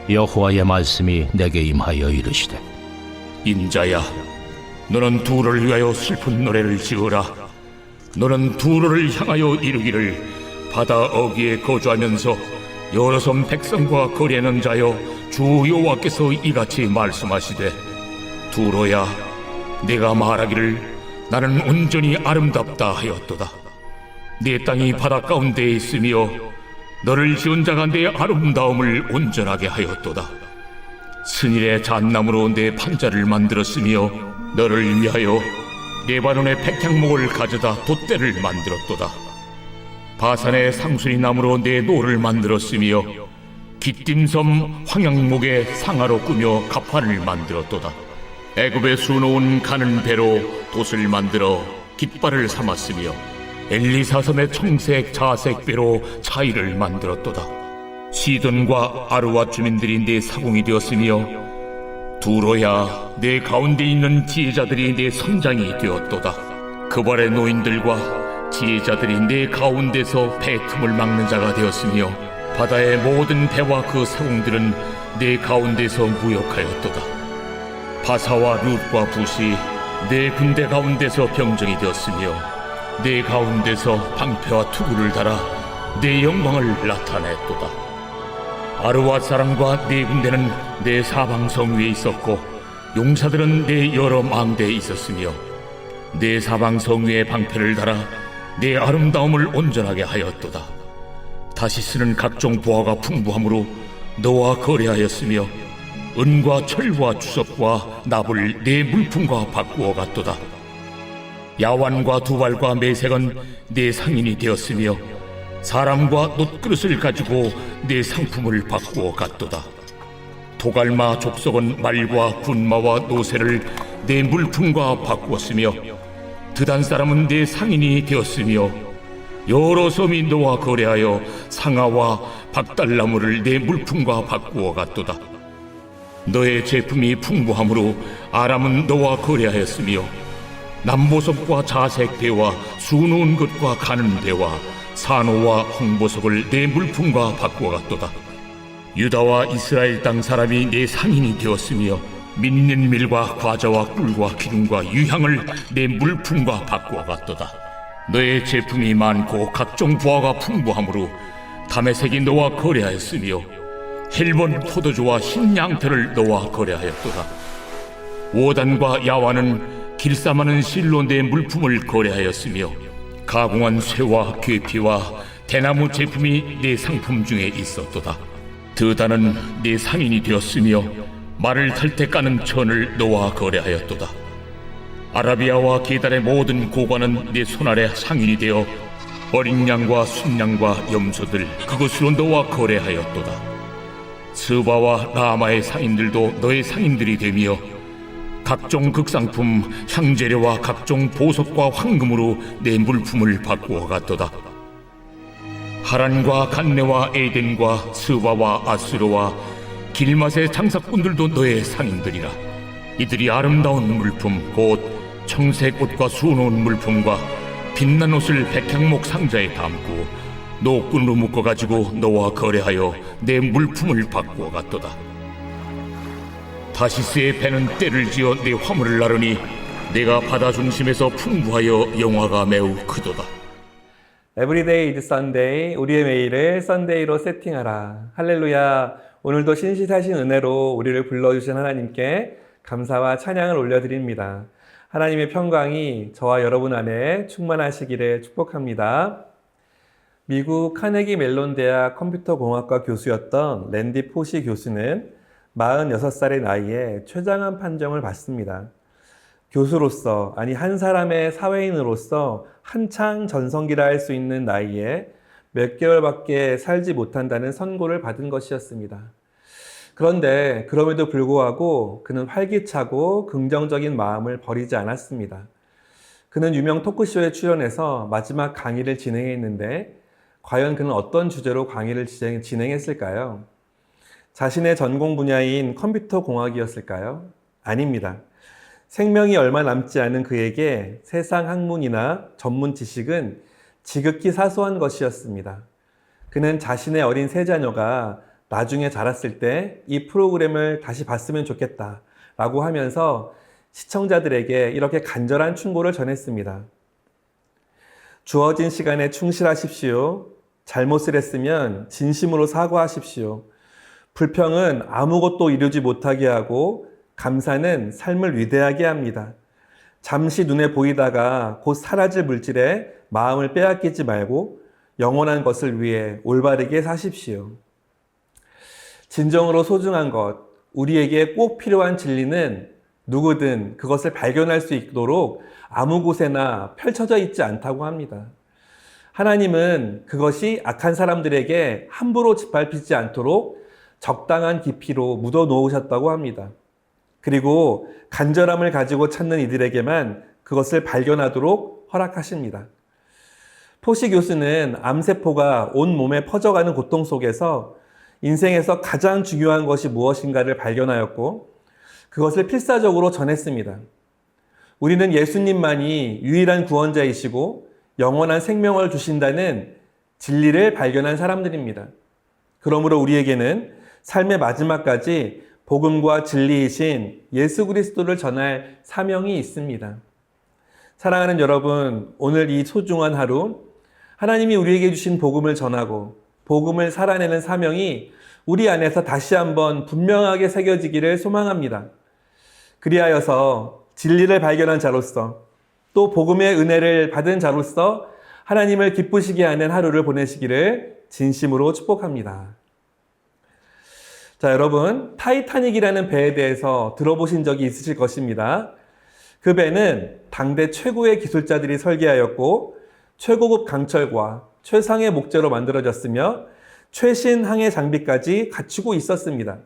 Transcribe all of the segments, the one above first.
여호와의 말씀이 내게 임하여 이르시되 인자야, 너는 두로를 위하여 슬픈 노래를 지으라. 너는 두로를 향하여 이르기를, 바다 어귀에 거주하면서 여러 섬 백성과 거래하는 자여, 주 여호와께서 이같이 말씀하시되, 두로야, 내가 말하기를 나는 온전히 아름답다 하였도다. 네 땅이 바다 가운데에 있으며 너를 지은 자가 내 아름다움을 온전하게 하였도다. 스닐의 잣나무로 내 판자를 만들었으며 너를 위하여 레바논의 백향목을 가져다 돛대를 만들었도다. 바산의 상수리 나무로 내 노를 만들었으며 기띔섬 황양목의 상아로 꾸며 갑판을 만들었도다. 애굽에 수놓은 가는 배로 돛을 만들어 깃발을 삼았으며 엘리사섬의 청색 자색 배로 차이를 만들었도다. 시돈과 아르와 주민들이 내 사공이 되었으며 두로야, 내 가운데 있는 지혜자들이 내 선장이 되었도다. 그발의 노인들과 지혜자들이 내 가운데서 배 틈을 막는 자가 되었으며 바다의 모든 배와 그 사공들은 내 가운데서 무역하였도다. 바사와 룻과 붓이 내 군대 가운데서 병정이 되었으며 내 가운데서 방패와 투구를 달아 내 영광을 나타냈도다. 아르와 사람과 네 군대는 내 사방성 위에 있었고 용사들은 내 여러 망대에 있었으며 내 사방성 위에 방패를 달아 내 아름다움을 온전하게 하였도다. 다시 쓰는 각종 보화가 풍부함으로 너와 거래하였으며 은과 철과 주석과 납을 내 물품과 바꾸어 갔도다. 야완과 두발과 매색은 내 상인이 되었으며 사람과 놋그릇을 가지고 내 상품을 바꾸어 갔도다. 도갈마 족속은 말과 군마와 노새를 내 물품과 바꾸었으며 드단 사람은 내 상인이 되었으며 여러 섬이 너와 거래하여 상아와 박달나무를 내 물품과 바꾸어 갔도다. 너의 제품이 풍부함으로 아람은 너와 거래하였으며 남보석과 자색 배와 수놓은 것과 가는 배와 산호와 홍보석을 내 물품과 바꾸어 갔도다. 유다와 이스라엘 땅 사람이 내 상인이 되었으며 믿는 밀과 과자와 꿀과 기름과 유향을 내 물품과 바꾸어 갔도다. 너의 제품이 많고 각종 부하가 풍부함으로 다메섹이 너와 거래하였으며 헬본 포도주와 흰 양털을 너와 거래하였도다. 오단과 야완은 길쌈하는 실로 내 물품을 거래하였으며 가공한 쇠와 괴피와 대나무 제품이 내 상품 중에 있었도다. 드다는 내 상인이 되었으며 말을 탈 때 까는 천을 너와 거래하였도다. 아라비아와 게달의 모든 고관은 내 손아래 상인이 되어 어린 양과 순양과 염소들 그것으로 너와 거래하였도다. 스바와 라마의 상인들도 너의 상인들이 되며 각종 극상품 향재료와 각종 보석과 황금으로 내 물품을 바꾸어 갔도다. 하란과 간네와 에덴과 스바와 아수르와 길맛의 장사꾼들도 너의 상인들이라. 이들이 아름다운 물품 곧 청색 옷과 수놓은 물품과 빛난 옷을 백향목 상자에 담고 노끈으로 묶어가지고 너와 거래하여 내 물품을 바꾸어 갔도다. 타시스의 배는 때를 지어 내 화물을 나르니 내가 바다 중심에서 풍부하여 영화가 매우 크도다. Everyday is Sunday. 우리의 매일을 썬데이로 세팅하라. 할렐루야. 오늘도 신실하신 은혜로 우리를 불러주신 하나님께 감사와 찬양을 올려드립니다. 하나님의 평강이 저와 여러분 안에 충만하시기를 축복합니다. 미국 카네기 멜론 대학 컴퓨터공학과 교수였던 랜디 포시 교수는 46살의 나이에 최장암 판정을 받습니다. 교수로서, 아니 한 사람의 사회인으로서 한창 전성기라 할 수 있는 나이에 몇 개월밖에 살지 못한다는 선고를 받은 것이었습니다. 그런데 그럼에도 불구하고 그는 활기차고 긍정적인 마음을 버리지 않았습니다. 그는 유명 토크쇼에 출연해서 마지막 강의를 진행했는데 과연 그는 어떤 주제로 강의를 진행했을까요? 자신의 전공 분야인 컴퓨터 공학이었을까요? 아닙니다. 생명이 얼마 남지 않은 그에게 세상 학문이나 전문 지식은 지극히 사소한 것이었습니다. 그는 자신의 어린 세 자녀가 나중에 자랐을 때 이 프로그램을 다시 봤으면 좋겠다 라고 하면서 시청자들에게 이렇게 간절한 충고를 전했습니다. 주어진 시간에 충실하십시오. 잘못을 했으면 진심으로 사과하십시오. 불평은 아무것도 이루지 못하게 하고 감사는 삶을 위대하게 합니다. 잠시 눈에 보이다가 곧 사라질 물질에 마음을 빼앗기지 말고 영원한 것을 위해 올바르게 사십시오. 진정으로 소중한 것, 우리에게 꼭 필요한 진리는 누구든 그것을 발견할 수 있도록 아무 곳에나 펼쳐져 있지 않다고 합니다. 하나님은 그것이 악한 사람들에게 함부로 짓밟히지 않도록 적당한 깊이로 묻어 놓으셨다고 합니다. 그리고 간절함을 가지고 찾는 이들에게만 그것을 발견하도록 허락하십니다. 포시 교수는 암세포가 온 몸에 퍼져가는 고통 속에서 인생에서 가장 중요한 것이 무엇인가를 발견하였고 그것을 필사적으로 전했습니다. 우리는 예수님만이 유일한 구원자이시고 영원한 생명을 주신다는 진리를 발견한 사람들입니다. 그러므로 우리에게는 삶의 마지막까지 복음과 진리이신 예수 그리스도를 전할 사명이 있습니다. 사랑하는 여러분, 오늘 이 소중한 하루 하나님이 우리에게 주신 복음을 전하고 복음을 살아내는 사명이 우리 안에서 다시 한번 분명하게 새겨지기를 소망합니다. 그리하여서 진리를 발견한 자로서 또 복음의 은혜를 받은 자로서 하나님을 기쁘시게 하는 하루를 보내시기를 진심으로 축복합니다. 자, 여러분, 타이타닉이라는 배에 대해서 들어보신 적이 있으실 것입니다. 그 배는 당대 최고의 기술자들이 설계하였고 최고급 강철과 최상의 목재로 만들어졌으며 최신 항해 장비까지 갖추고 있었습니다.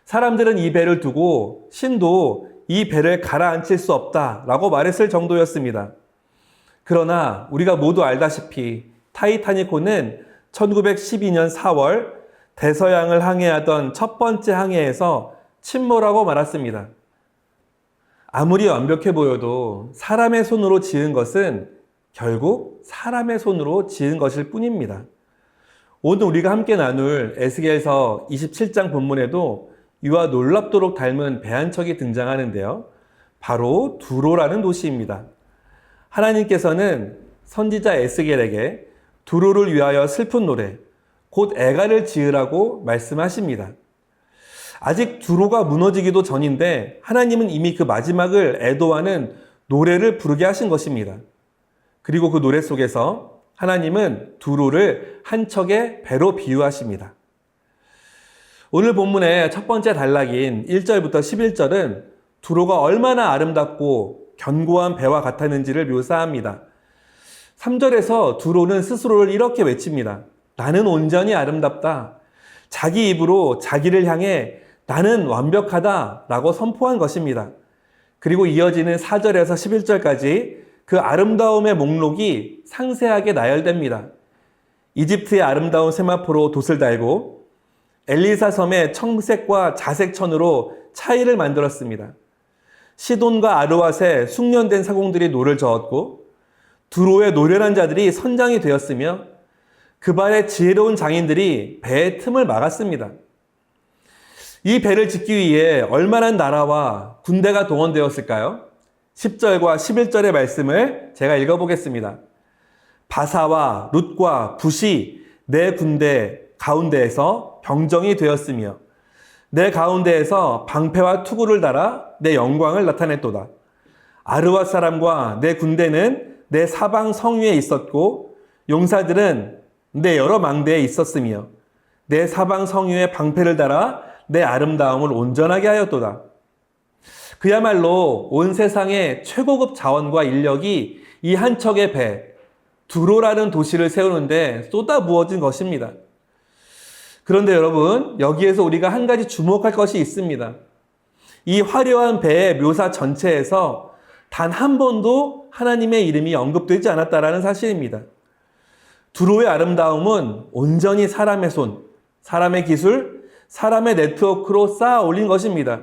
사람들은 이 배를 두고 신도 이 배를 가라앉힐 수 없다라고 말했을 정도였습니다. 그러나 우리가 모두 알다시피 타이타닉호는 1912년 4월 대서양을 항해하던 첫 번째 항해에서 침몰하고 말았습니다. 아무리 완벽해 보여도 사람의 손으로 지은 것은 결국 사람의 손으로 지은 것일 뿐입니다. 오늘 우리가 함께 나눌 에스겔서 27장 본문에도 이와 놀랍도록 닮은 배 한 척이 등장하는데요. 바로 두로라는 도시입니다. 하나님께서는 선지자 에스겔에게 두로를 위하여 슬픈 노래, 곧 애가를 지으라고 말씀하십니다. 아직 두로가 무너지기도 전인데 하나님은 이미 그 마지막을 애도하는 노래를 부르게 하신 것입니다. 그리고 그 노래 속에서 하나님은 두로를 한 척의 배로 비유하십니다. 오늘 본문의 첫 번째 단락인 1절부터 11절은 두로가 얼마나 아름답고 견고한 배와 같았는지를 묘사합니다. 3절에서 두로는 스스로를 이렇게 외칩니다. 나는 온전히 아름답다. 자기 입으로 자기를 향해 나는 완벽하다 라고 선포한 것입니다. 그리고 이어지는 4절에서 11절까지 그 아름다움의 목록이 상세하게 나열됩니다. 이집트의 아름다운 세마포로 돛을 달고 엘리사 섬의 청색과 자색 천으로 차이를 만들었습니다. 시돈과 아르왓의 숙련된 사공들이 노를 저었고 두로의 노련한 자들이 선장이 되었으며 그발의 지혜로운 장인들이 배의 틈을 막았습니다. 이 배를 짓기 위해 얼마나 나라와 군대가 동원되었을까요? 10절과 11절의 말씀을 제가 읽어보겠습니다. 바사와 룻과 붓이 내 군대 가운데에서 병정이 되었으며 내 가운데에서 방패와 투구를 달아 내 영광을 나타냈도다. 아르와 사람과 내 군대는 내 사방 성위에 있었고 용사들은 내 여러 망대에 있었으며 내 사방 성위에 방패를 달아 내 아름다움을 온전하게 하였도다. 그야말로 온 세상의 최고급 자원과 인력이 이 한 척의 배, 두로라는 도시를 세우는데 쏟아 부어진 것입니다. 그런데 여러분, 여기에서 우리가 한 가지 주목할 것이 있습니다. 이 화려한 배의 묘사 전체에서 단 한 번도 하나님의 이름이 언급되지 않았다는 사실입니다. 두로의 아름다움은 온전히 사람의 손, 사람의 기술, 사람의 네트워크로 쌓아 올린 것입니다.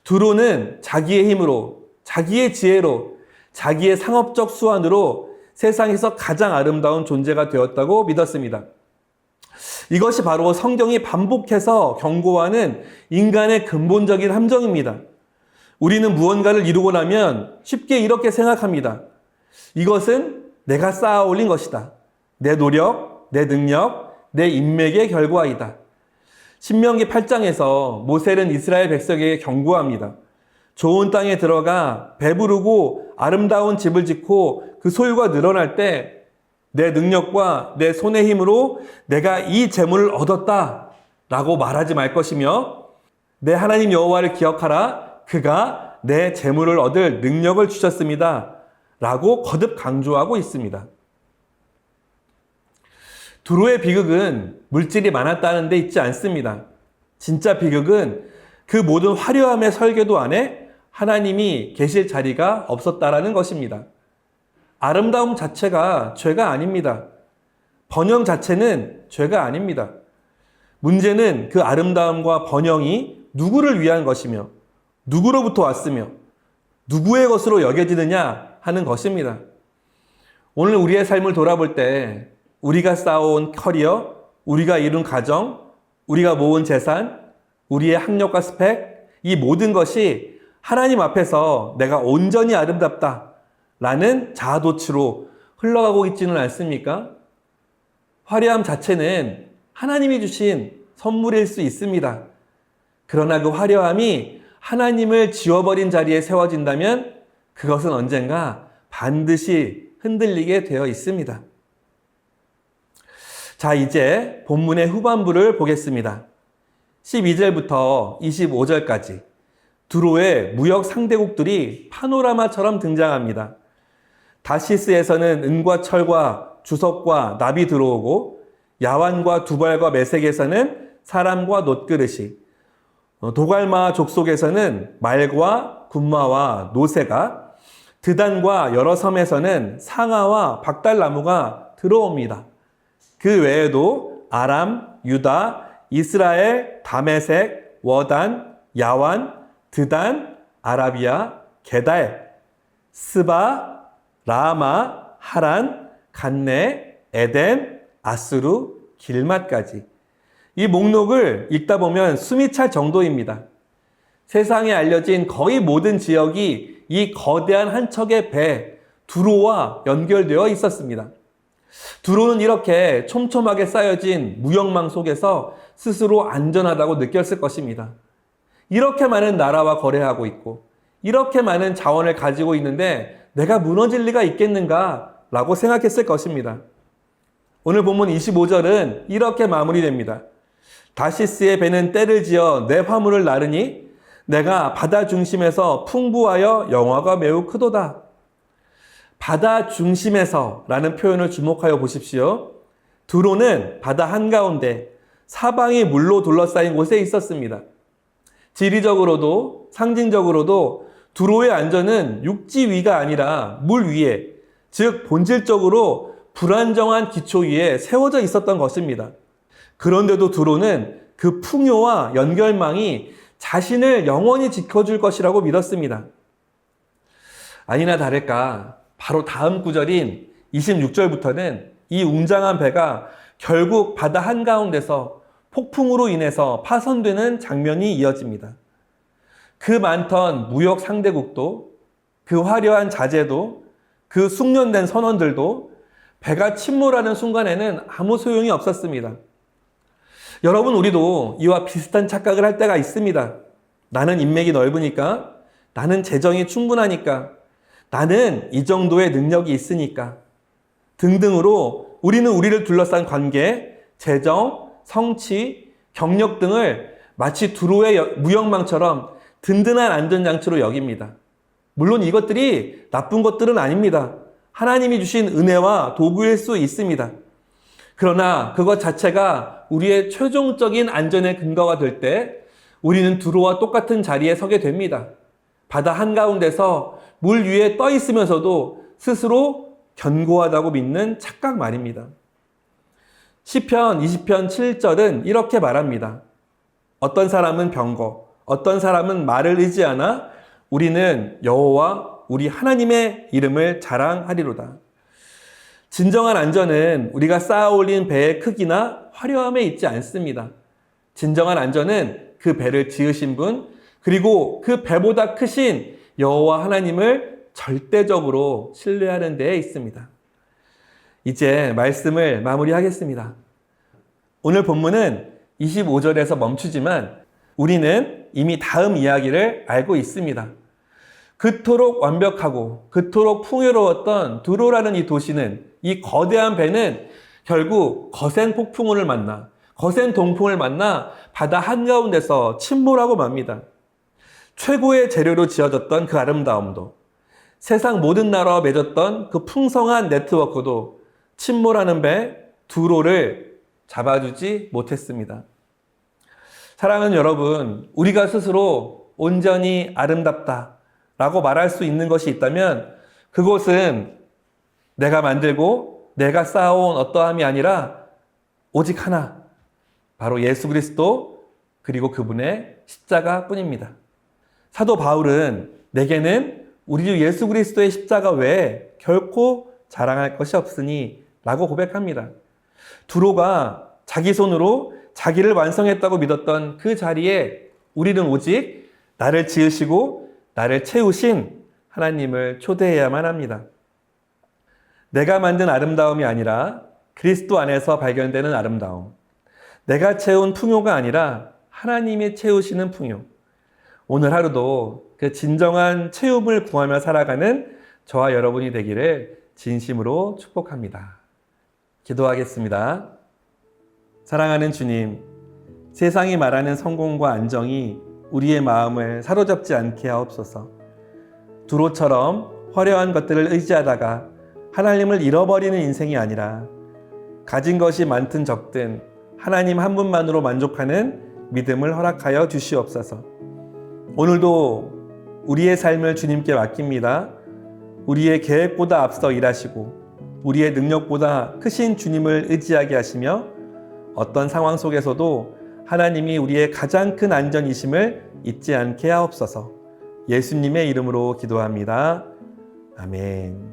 두로는 자기의 힘으로, 자기의 지혜로, 자기의 상업적 수완으로 세상에서 가장 아름다운 존재가 되었다고 믿었습니다. 이것이 바로 성경이 반복해서 경고하는 인간의 근본적인 함정입니다. 우리는 무언가를 이루고 나면 쉽게 이렇게 생각합니다. 이것은 내가 쌓아 올린 것이다. 내 노력, 내 능력, 내 인맥의 결과이다. 신명기 8장에서 모세는 이스라엘 백성에게 경고합니다. 좋은 땅에 들어가 배부르고 아름다운 집을 짓고 그 소유가 늘어날 때 내 능력과 내 손의 힘으로 내가 이 재물을 얻었다 라고 말하지 말 것이며 내 하나님 여호와를 기억하라. 그가 내 재물을 얻을 능력을 주셨습니다 라고 거듭 강조하고 있습니다. 두로의 비극은 물질이 많았다는 데 있지 않습니다. 진짜 비극은 그 모든 화려함의 설계도 안에 하나님이 계실 자리가 없었다라는 것입니다. 아름다움 자체가 죄가 아닙니다. 번영 자체는 죄가 아닙니다. 문제는 그 아름다움과 번영이 누구를 위한 것이며 누구로부터 왔으며 누구의 것으로 여겨지느냐 하는 것입니다. 오늘 우리의 삶을 돌아볼 때 우리가 쌓아온 커리어, 우리가 이룬 가정, 우리가 모은 재산, 우리의 학력과 스펙, 이 모든 것이 하나님 앞에서 내가 온전히 아름답다 라는 자아도취로 흘러가고 있지는 않습니까? 화려함 자체는 하나님이 주신 선물일 수 있습니다. 그러나 그 화려함이 하나님을 지워버린 자리에 세워진다면 그것은 언젠가 반드시 흔들리게 되어 있습니다. 자, 이제 본문의 후반부를 보겠습니다. 12절부터 25절까지 두로의 무역 상대국들이 파노라마처럼 등장합니다. 다시스에서는 은과 철과 주석과 납이 들어오고 야완과 두발과 메색에서는 사람과 놋그릇이, 도갈마 족속에서는 말과 군마와 노새가, 드단과 여러 섬에서는 상아와 박달나무가 들어옵니다. 그 외에도 아람, 유다, 이스라엘, 다메색, 워단, 야완, 드단, 아라비아, 게달, 스바, 라마, 하란, 간네, 에덴, 아수르, 길맛까지. 이 목록을 읽다 보면 숨이 찰 정도입니다. 세상에 알려진 거의 모든 지역이 이 거대한 한 척의 배, 두로와 연결되어 있었습니다. 두로는 이렇게 촘촘하게 쌓여진 무역망 속에서 스스로 안전하다고 느꼈을 것입니다. 이렇게 많은 나라와 거래하고 있고 이렇게 많은 자원을 가지고 있는데 내가 무너질 리가 있겠는가 라고 생각했을 것입니다. 오늘 본문 25절은 이렇게 마무리됩니다. 다시스의 배는 때를 지어 내 화물을 나르니 내가 바다 중심에서 풍부하여 영화가 매우 크도다. 바다 중심에서 라는 표현을 주목하여 보십시오. 두로는 바다 한가운데 사방이 물로 둘러싸인 곳에 있었습니다. 지리적으로도 상징적으로도 두로의 안전은 육지 위가 아니라 물 위에, 즉 본질적으로 불안정한 기초 위에 세워져 있었던 것입니다. 그런데도 두로는 그 풍요와 연결망이 자신을 영원히 지켜줄 것이라고 믿었습니다. 아니나 다를까 바로 다음 구절인 26절부터는 이 웅장한 배가 결국 바다 한가운데서 폭풍으로 인해서 파손되는 장면이 이어집니다. 그 많던 무역 상대국도, 그 화려한 자재도, 그 숙련된 선원들도 배가 침몰하는 순간에는 아무 소용이 없었습니다. 여러분, 우리도 이와 비슷한 착각을 할 때가 있습니다. 나는 인맥이 넓으니까, 나는 재정이 충분하니까, 나는 이 정도의 능력이 있으니까 등등으로 우리는 우리를 둘러싼 관계, 재정, 성취, 경력 등을 마치 두로의 무역망처럼 든든한 안전장치로 여깁니다. 물론 이것들이 나쁜 것들은 아닙니다. 하나님이 주신 은혜와 도구일 수 있습니다. 그러나 그것 자체가 우리의 최종적인 안전의 근거가 될 때 우리는 두로와 똑같은 자리에 서게 됩니다. 바다 한가운데서 물 위에 떠 있으면서도 스스로 견고하다고 믿는 착각 말입니다. 시편 20편 7절은 이렇게 말합니다. 어떤 사람은 병거, 어떤 사람은 말을 의지하나 우리는 여호와 우리 하나님의 이름을 자랑하리로다. 진정한 안전은 우리가 쌓아 올린 배의 크기나 화려함에 있지 않습니다. 진정한 안전은 그 배를 지으신 분, 그리고 그 배보다 크신 여호와 하나님을 절대적으로 신뢰하는 데에 있습니다. 이제 말씀을 마무리하겠습니다. 오늘 본문은 25절에서 멈추지만 우리는 이미 다음 이야기를 알고 있습니다. 그토록 완벽하고 그토록 풍요로웠던 두로라는 이 도시는, 이 거대한 배는 결국 거센 폭풍우를 만나, 거센 동풍을 만나 바다 한가운데서 침몰하고 맙니다. 최고의 재료로 지어졌던 그 아름다움도, 세상 모든 나라와 맺었던 그 풍성한 네트워크도 침몰하는 배 두로를 잡아주지 못했습니다. 사랑하는 여러분, 우리가 스스로 온전히 아름답다라고 말할 수 있는 것이 있다면 그것은 내가 만들고 내가 쌓아온 어떠함이 아니라 오직 하나, 바로 예수 그리스도 그리고 그분의 십자가 뿐입니다. 사도 바울은 내게는 우리 주 예수 그리스도의 십자가 외에 결코 자랑할 것이 없으니 라고 고백합니다. 두로가 자기 손으로 자기를 완성했다고 믿었던 그 자리에 우리는 오직 나를 지으시고 나를 채우신 하나님을 초대해야만 합니다. 내가 만든 아름다움이 아니라 그리스도 안에서 발견되는 아름다움, 내가 채운 풍요가 아니라 하나님이 채우시는 풍요, 오늘 하루도 그 진정한 채움을 구하며 살아가는 저와 여러분이 되기를 진심으로 축복합니다. 기도하겠습니다. 사랑하는 주님, 세상이 말하는 성공과 안정이 우리의 마음을 사로잡지 않게 하옵소서. 두로처럼 화려한 것들을 의지하다가 하나님을 잃어버리는 인생이 아니라 가진 것이 많든 적든 하나님 한 분만으로 만족하는 믿음을 허락하여 주시옵소서. 오늘도 우리의 삶을 주님께 맡깁니다. 우리의 계획보다 앞서 일하시고 우리의 능력보다 크신 주님을 의지하게 하시며 어떤 상황 속에서도 하나님이 우리의 가장 큰 안전이심을 잊지 않게 하옵소서. 예수님의 이름으로 기도합니다. 아멘.